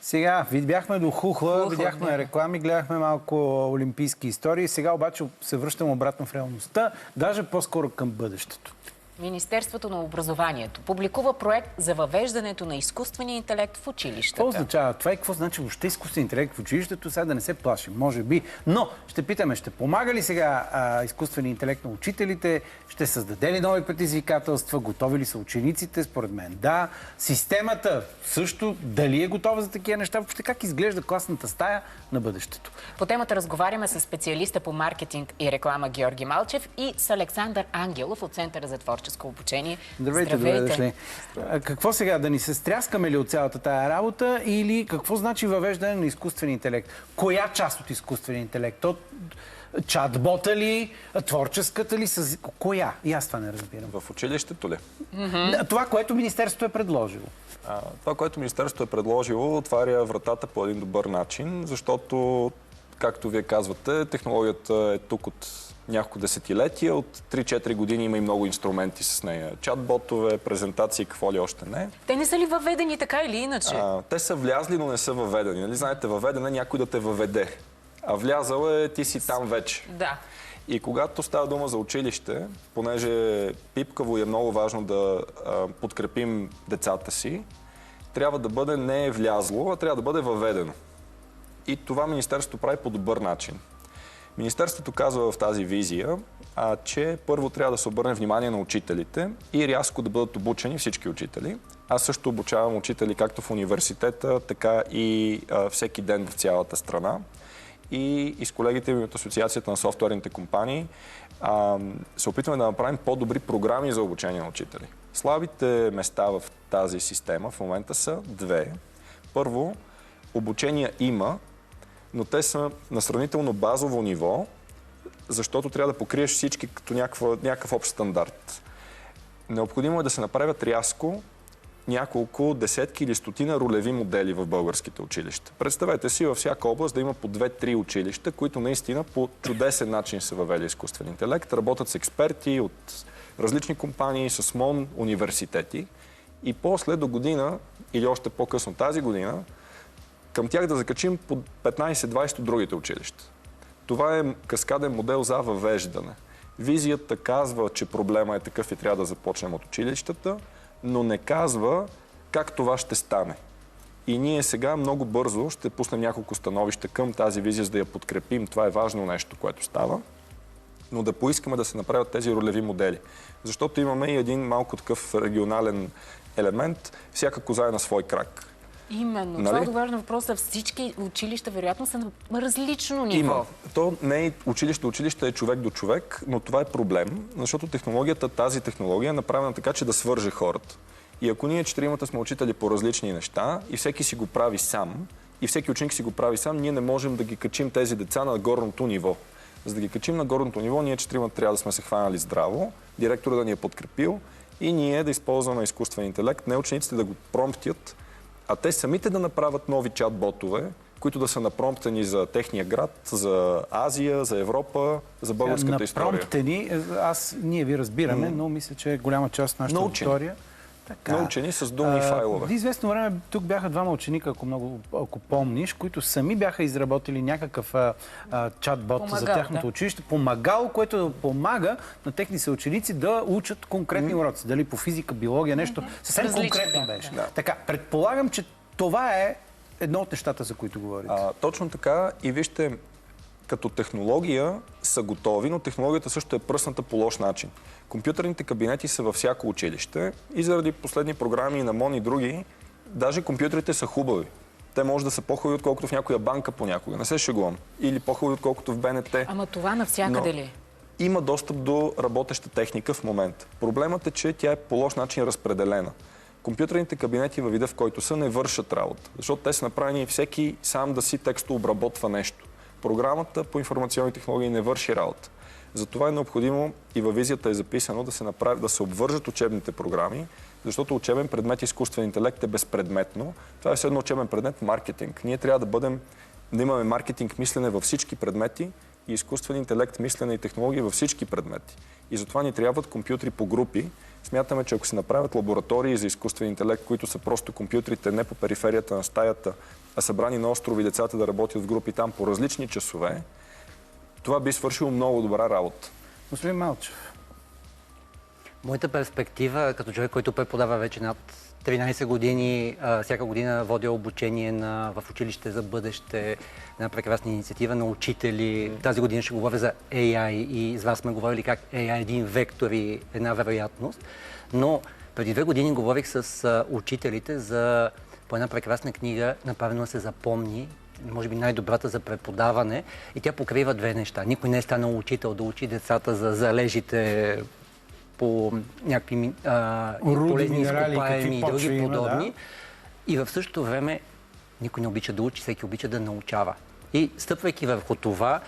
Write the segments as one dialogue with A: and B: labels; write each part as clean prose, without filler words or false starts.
A: Сега, видяхме до Хухла, видяхме реклами, гледахме малко олимпийски истории. Сега обаче се връщам обратно в реалността, даже по-скоро към бъдещето.
B: Министерството на образованието публикува проект за въвеждането на изкуствения интелект в училищата.
A: Какво означава това и какво значи въобще изкуствен интелект в училището? Сега да не се плашим, може би. Но ще питаме, ще помага ли сега изкуствен интелект на учителите? Ще създаде ли нови предизвикателства? Готови ли са учениците? Според мен да. Системата също, дали е готова за такива неща? Въобще как изглежда класната стая на бъдещето?
B: По темата разговаряме с специалиста по маркетинг и реклама Георги Малчев и с Александър Ангелов от Центъра за творческо обучение.
A: Здравейте, добре дошли. Какво сега, да ни се стряскаме ли от цялата тая работа или какво значи въвеждане на изкуствен интелект? Коя част от изкуствен интелект? Чатбота ли? Творческата ли? Коя? И аз това не разбирам.
C: В училището ли?
A: Това, което Министерството е предложило.
C: Това, което Министерството е предложило, отваря вратата по един добър начин, защото, както вие казвате, технологията е тук от няколко десетилетия. От 3-4 години има и много инструменти с нея. Чат-ботове, презентации, какво ли още не.
B: Те не са ли въведени така или иначе?
C: Те са влязли, но не са въведени. Нали знаете, въведен е някой да те въведе. А влязал е, ти си там вече.
B: Да.
C: И когато става дума за училище, понеже пипкаво е много важно да подкрепим децата си, трябва да бъде не влязло, а трябва да бъде въведено. И това Министерството прави по добър начин. Министерството казва в тази визия, че първо трябва да се обърне внимание на учителите и рязко да бъдат обучени всички учители. Аз също обучавам учители както в университета, така и всеки ден в цялата страна. И с колегите ми от Асоциацията на софтуерните компании се опитваме да направим по-добри програми за обучение на учители. Слабите места в тази система в момента са две. Първо, обучения има, но те са на сравнително базово ниво, защото трябва да покриеш всички като някакъв общ стандарт. Необходимо е да се направят рязко няколко десетки или стотина ролеви модели в българските училища. Представете си във всяка област да има по 2-3 училища, които наистина по чудесен начин са въвели изкуствен интелект, работят с експерти от различни компании, с МОН, университети и после до година или още по-късно тази година към тях да закачим по 15-20 от другите училища. Това е каскаден модел за въвеждане. Визията казва, че проблема е такъв и трябва да започнем от училищата, но не казва как това ще стане. И ние сега много бързо ще пуснем няколко становища към тази визия, за да я подкрепим. Това е важно нещо, което става. Но да поискаме да се направят тези ролеви модели. Защото имаме и един малко такъв регионален елемент. Всяка коза е на свой крак.
B: Именно.
C: Нали?
B: Това е важно въпроса. Всички училища, вероятно, са на различно ниво.
C: Има. То не е училище е човек до човек, но това е проблем, защото тази технология е направена така, че да свърже хората. И ако ние четиримата сме учители по различни неща и всеки си го прави сам, и всеки ученик си го прави сам, ние не можем да ги качим тези деца на горното ниво. За да ги качим на горното ниво, ние четиримата трябва да сме се хванали здраво, директора да ни е подкрепил и ние да използваме изкуствен интелект, не учениците да го промптят, а те самите да направят нови чат-ботове, които да са напромптени за техния град, за Азия, за Европа, за българската история.
A: Напромптени, ние ви разбираме, но мисля, че голяма част от нашата аудитория.
C: Научени с думи и файлове.
A: В известно време тук бяха двама ученика, ако помниш, които сами бяха изработили някакъв чат-бот за тяхното училище. Помагало, което помага на техни съученици да учат конкретни уроци. Дали по физика, биология, нещо съвсем конкретно беше. Така, предполагам, че това е едно от нещата, за които говорите.
C: Точно така. И вижте, като технология са готови, но технологията също е пръсната по лош начин. Компютърните кабинети са във всяко училище и заради последни програми на МОН и други, даже компютрите са хубави. Те може да са по-хубави, отколкото в някоя банка понякога. Не се шегувам. Или по-хубави, отколкото в БНТ.
B: Ама това навсякъде ли?
C: Има достъп до работеща техника в момента. Проблемът е, че тя е по лош начин разпределена. Компютърните кабинети във вида, в който са, не вършат работа. Защото те са направени всеки сам да си текстове обработва нещо. Програмата по информационни технологии не върши работа. Затова е необходимо и във визията е записано да се обвържат учебните програми, защото учебен предмет изкуствен интелект е безпредметно. Това е все едно учебен предмет маркетинг. Ние трябва да имаме маркетинг мислене във всички предмети и изкуствен интелект мислене и технологии във всички предмети. И затова ни трябват компютри по групи, Смятаме, че ако се направят лаборатории за изкуствен интелект, които са просто компютрите не по периферията на стаята, а събрани на острови децата да работят в групи там по различни часове, това би свършило много добра работа.
A: Господин Малчев.
D: Моята перспектива, като човек, който преподава вече над 13 години, всяка година водя обучение в училище за бъдеще, една прекрасна инициатива на учители. Тази година ще говоря за AI и с вас сме говорили как AI е един вектор и една вероятност. Но преди 2 години говорих с учителите по една прекрасна книга, направено да се запомни, може би най-добрата за преподаване, и тя покрива 2 неща. Никой не е станал учител да учи децата за залежите по някакви полезни изкопаеми и други подобни. Да? И в същото време никой не обича да учи, всеки обича да научава. И стъпвайки върху това,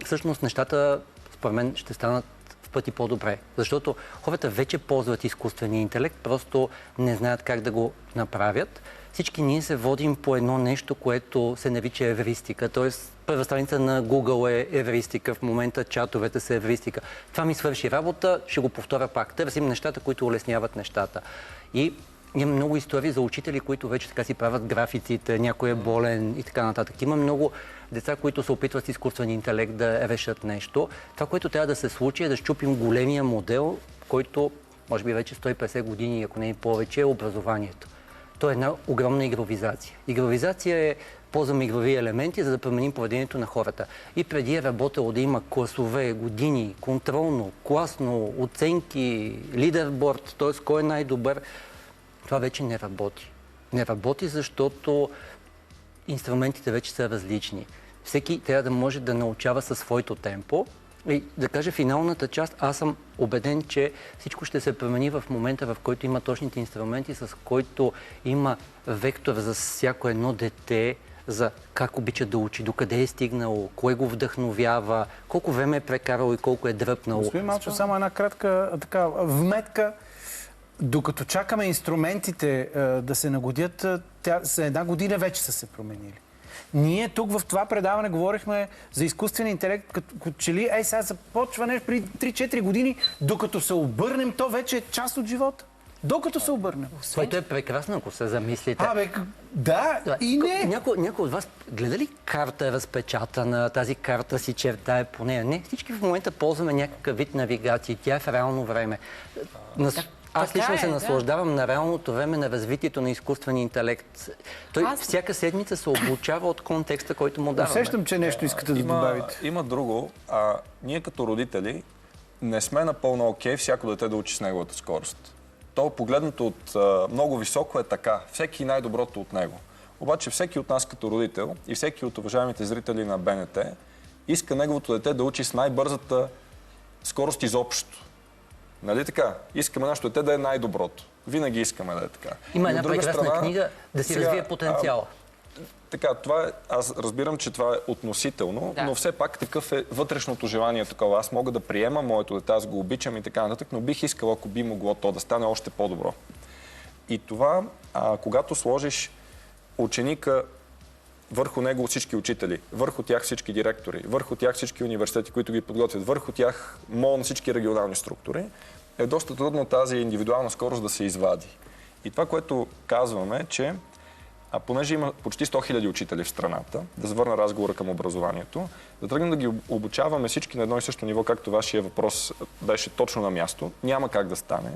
D: всъщност нещата, според мен, ще станат в пъти по-добре. Защото хората вече ползват изкуствения интелект, просто не знаят как да го направят. Всички ние се водим по едно нещо, което се нарича евристика. Тоест, първа страница на Google е евристика, в момента чатовете са евристика. Това ми свърши работа, ще го повторя пак. Търсим нещата, които улесняват нещата. И има много истории за учители, които вече така си правят графиците, някой е болен и така нататък. Има много деца, които се опитват с изкуствен интелект да решат нещо. Това, което трябва да се случи, е да щупим големия модел, който, може би вече 150 години, ако не и повече, е образованието. То е една огромна игровизация. Игровизация е ползваме игрови елементи, за да променим поведението на хората. И преди е работело да има класове, години, контролно, класно, оценки, лидерборд, т.е. кой е най-добър. Това вече не работи. Не работи, защото инструментите вече са различни. Всеки трябва да може да научава със своето темпо. И да кажа финалната част, аз съм убеден, че всичко ще се промени в момента, в който има точните инструменти, с който има вектор за всяко едно дете, за как обича да учи, докъде е стигнало, кое го вдъхновява, колко време е прекарало и колко е дръпнало.
A: Господин Малчев, само една кратка вметка. Докато чакаме инструментите да се нагодят, за 1 година вече са се променили. Ние тук в това предаване говорихме за изкуствен интелект, като че ли сега започва нещо преди 3-4 години, докато се обърнем, то вече е част от живота. Докато се обърнем.
D: Което е прекрасно, ако се замислите.
A: Да, и не.
D: Някой от вас гледа ли карта е разпечатана, тази карта си чертае по нея? Не, всички в момента ползваме някакъв вид навигация. Тя е в реално време. Аз лично се наслаждавам на реалното време на развитието на изкуствения интелект. Той всяка седмица се обучава от контекста, който му даваме.
A: Усещам, че нещо искате да добавите.
C: Има друго. Ние като родители не сме напълно окей всяко дете да учи с неговата скорост. То погледнато от много високо е така. Всеки най-доброто от него. Обаче всеки от нас като родител и всеки от уважаемите зрители на БНТ иска неговото дете да учи с най-бързата скорост изобщо. Нали така? Искаме нашето дете да е най-доброто. Винаги искаме да е така.
D: Има една прекрасна книга да си развие потенциала.
C: Така, аз разбирам, че това е относително, но все пак такъв е вътрешното желание такова. Аз мога да приема моето дете, аз го обичам и така нататък, но бих искал, ако би могло то да стане още по-добро. И това, когато сложиш ученика върху него всички учители, върху тях всички директори, върху тях всички университети, които ги подготвят, върху тях МОН, всички регионални структури, е доста трудно тази индивидуална скорост да се извади. И това, което казваме, е, че понеже има почти 100 000 учители в страната, да завърна разговора към образованието, да тръгнем да ги обучаваме всички на едно и също ниво, както вашия въпрос беше точно на място, няма как да стане.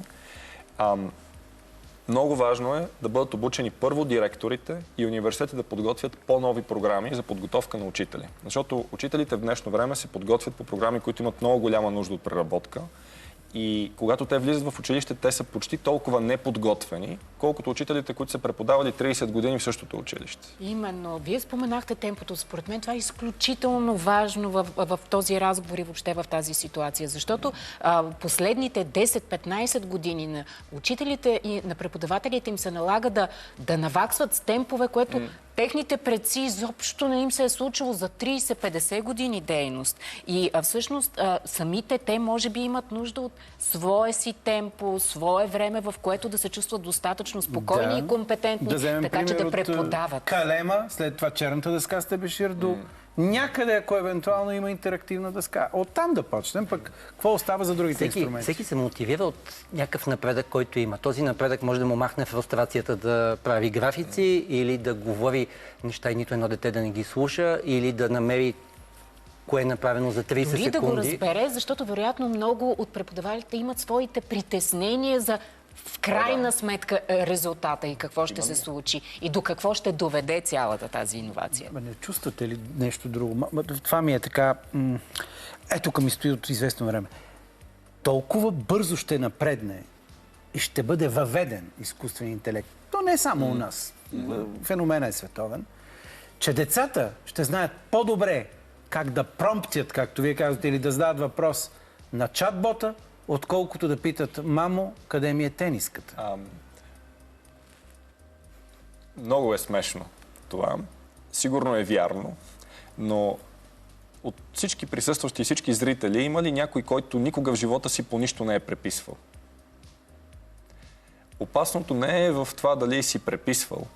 C: Много важно е да бъдат обучени първо директорите и университетите да подготвят по-нови програми за подготовка на учители. Защото учителите в днешно време се подготвят по програми, които имат много голяма нужда от преработка. И когато те влизат в училище, те са почти толкова неподготвени, колкото учителите, които са преподавали 30 години в същото училище.
B: Именно. Вие споменахте темпото. Според мен това е изключително важно в този разговор и въобще в тази ситуация. Защото последните 10-15 години на учителите и на преподавателите им се налага да наваксват с темпове, което техните предци изобщо не им се е случило за 30-50 години дейност. И всъщност самите те може би имат нужда от свое си темпо, свое време, в което да се чувстват достатъчно спокойни и компетентни, така че да преподават.
A: Калема, след това черната дъска с Тебешир до някъде, ако евентуално има интерактивна дъска. Оттам да почнем, пък какво остава за другите инструменти?
D: Всеки се мотивира от някакъв напредък, който има. Този напредък може да му махне фрустрацията да прави графици или да говори неща и нито едно дете да не ги слуша, или да намери кое е направено за 30 секунди.
B: Дори да го разбере, защото вероятно много от преподавателите имат своите притеснения за в крайна сметка резултата и какво ще се случи и до какво ще доведе цялата тази иновация.
A: Не чувствате ли нещо друго? Това ми е така... Ето към ми стои от известно време. Толкова бързо ще напредне и ще бъде въведен изкуствен интелект. То не е само у нас. Феноменът е световен. Че децата ще знаят по-добре как да промптят, както вие казвате, или да зададат въпрос на чат-бота, отколкото да питат: мамо, къде ми е тениската?
C: Много е смешно това. Сигурно е вярно, но от всички присъстващи и всички зрители има ли някой, който никога в живота си по нищо не е преписвал? Опасното не е в това дали си преписвал.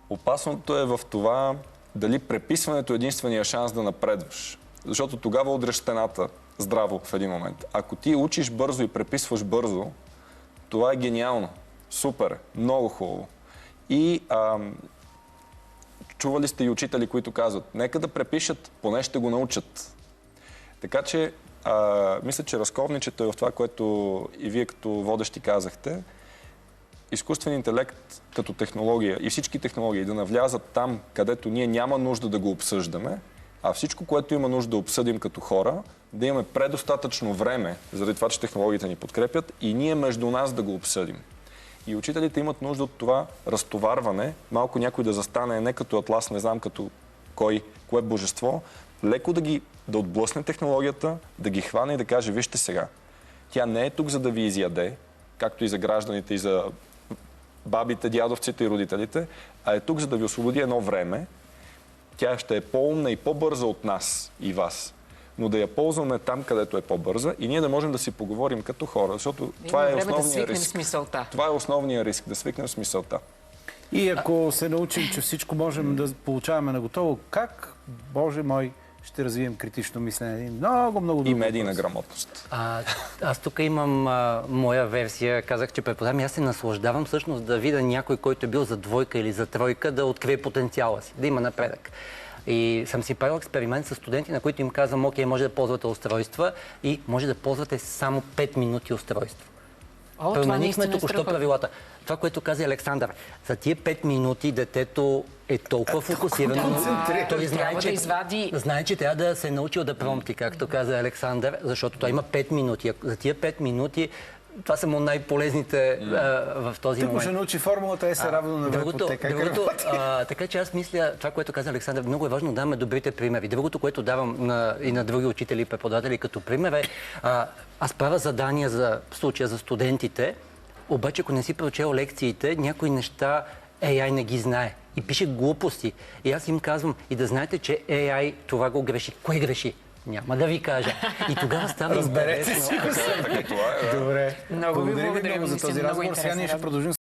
C: Опасното е в това дали преписването е единствения шанс да напредваш. Защото тогава удряш стената здраво в един момент. Ако ти учиш бързо и преписваш бързо, това е гениално. Супер, много хубаво. И чували сте и учители, които казват: нека да препишат, поне ще го научат. Така че, мисля, че разковничето е в това, което и вие като водещи казахте. Изкуствен интелект като технология и всички технологии да навлязат там, където ние няма нужда да го обсъждаме, а всичко, което има нужда да обсъдим като хора, да имаме предостатъчно време, заради това, че технологиите ни подкрепят, и ние между нас да го обсъдим. И учителите имат нужда от това разтоварване, малко някой да застане не като атлас, не знам като кое божество, леко да отблъсне технологията, да ги хване и да каже: вижте сега, тя не е тук за да ви изяде, както и за гражданите, и за бабите, дядовците и родителите, а е тук за да ви освободи едно време. Тя ще е по-умна и по-бърза от нас и вас, но да я ползваме там, където е по-бърза, и ние да можем да си поговорим като хора, защото това е основният риск. Това е основният риск, да свикнем с мисълта.
A: И ако се научим, че всичко можем да получаваме на готово, как, Боже мой, ще развием критично мислене? Много
C: и медийна грамотност.
D: Аз тук имам моя версия. Казах, че преподавам. Аз се наслаждавам всъщност да видя някой, който е бил за двойка или за тройка, да открие потенциала си, да има напредък. И съм си правил експеримент с студенти, на които им казвам: окей, може да ползвате устройства и може да ползвате само 5 минути устройство. Променихме току-що правилата. Това, което каза Александър, за тия 5 минути детето е толкова фокусирано. Той знае, че трябва да се е научил да промпти, както каза Александър, защото той има 5 минути. За тия 5 минути това са му най-полезните в този момент.
A: Тъпо ще научи формулата е равно на V по T.
D: Така че аз мисля, това, което каза Александър, много е важно да даваме добрите примери. Другото, което давам и на други учители и преподаватели като пример е, аз правя задания в случая за студентите, обаче ако не си прочел лекциите, някои неща AI не ги знае и пише глупости. И аз им казвам: и да знаете, че AI това го греши. Кое греши? Няма да ви кажа. И тогава става интересно.
A: Разберете си го. Добре. Много ви благодаря за този разговор. Сега ние ще продължим